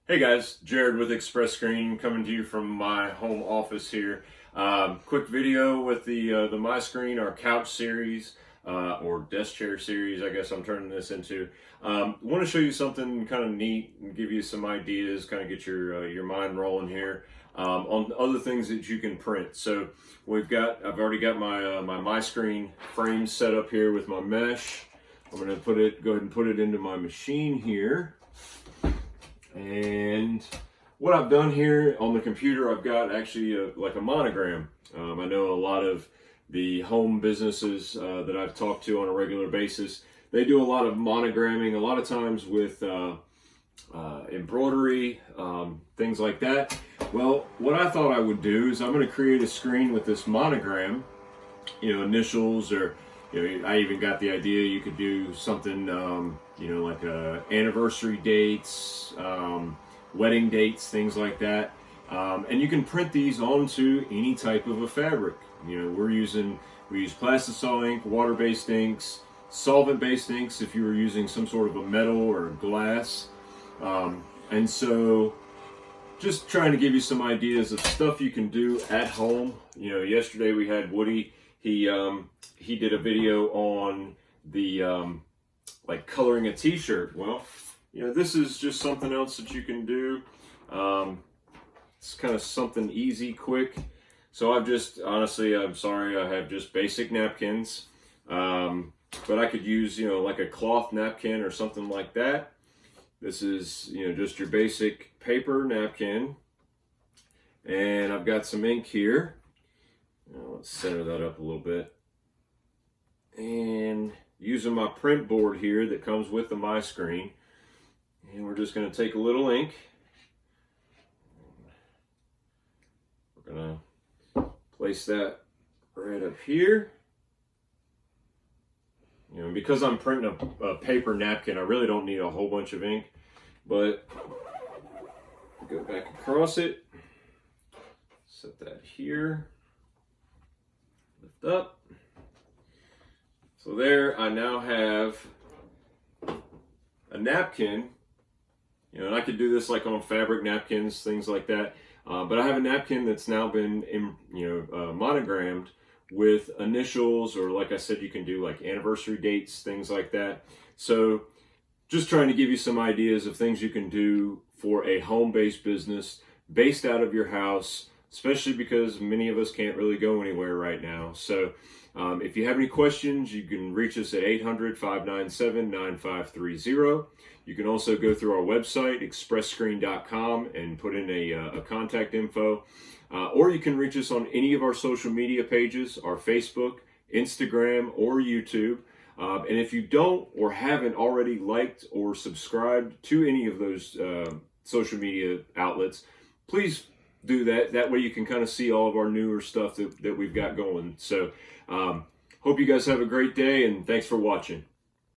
Hey guys, Jared with Xpresscreen coming to you from my home office here. Quick video with the MiScreen, our couch series, or desk chair series, I guess I'm turning this into. Want to show you something kind of neat and give you some ideas, kind of get your mind rolling here on other things that you can print. So I've already got my my MiScreen frame set up here with my mesh. I'm going to go ahead and put it into my machine here. And what I've done here on the computer, I've got actually like a monogram. I know a lot of the home businesses that I've talked to on a regular basis, they do a lot of monogramming, a lot of times with embroidery, things like that. Well, what I thought I would do is I'm going to create a screen with this monogram, initials, or I even got the idea you could do something, like anniversary dates, wedding dates, things like that. And you can print these onto any type of a fabric. We use plastisol ink, water-based inks, solvent-based inks if you were using some sort of a metal or glass. And so just trying to give you some ideas of stuff you can do at home. Yesterday we had Woody. He did a video on the like coloring a t-shirt. Well, this is just something else that you can do. It's kind of something easy, quick. So honestly, I'm sorry, I have just basic napkins. But I could use, like a cloth napkin or something like that. This is, just your basic paper napkin. And I've got some ink here. Let's center that up a little bit. And using my print board here that comes with the MiScreen. And we're just going to take a little ink. We're going to place that right up here. Because I'm printing a paper napkin, I really don't need a whole bunch of ink. But go back across it. Set that here. Lift up. So there, I now have a napkin, and I could do this like on fabric napkins, things like that. But I have a napkin that's now been, monogrammed with initials, or like I said, you can do like anniversary dates, things like that. So just trying to give you some ideas of things you can do for a home-based business based out of your house, especially because many of us can't really go anywhere right now. So if you have any questions, you can reach us at 800-597-9530. You can also go through our website, Xpresscreen.com, and put in a contact info. Or you can reach us on any of our social media pages, our Facebook, Instagram, or YouTube. And if you don't or haven't already liked or subscribed to any of those social media outlets, please do that. That way you can kind of see all of our newer stuff that we've got going. So hope you guys have a great day, and thanks for watching.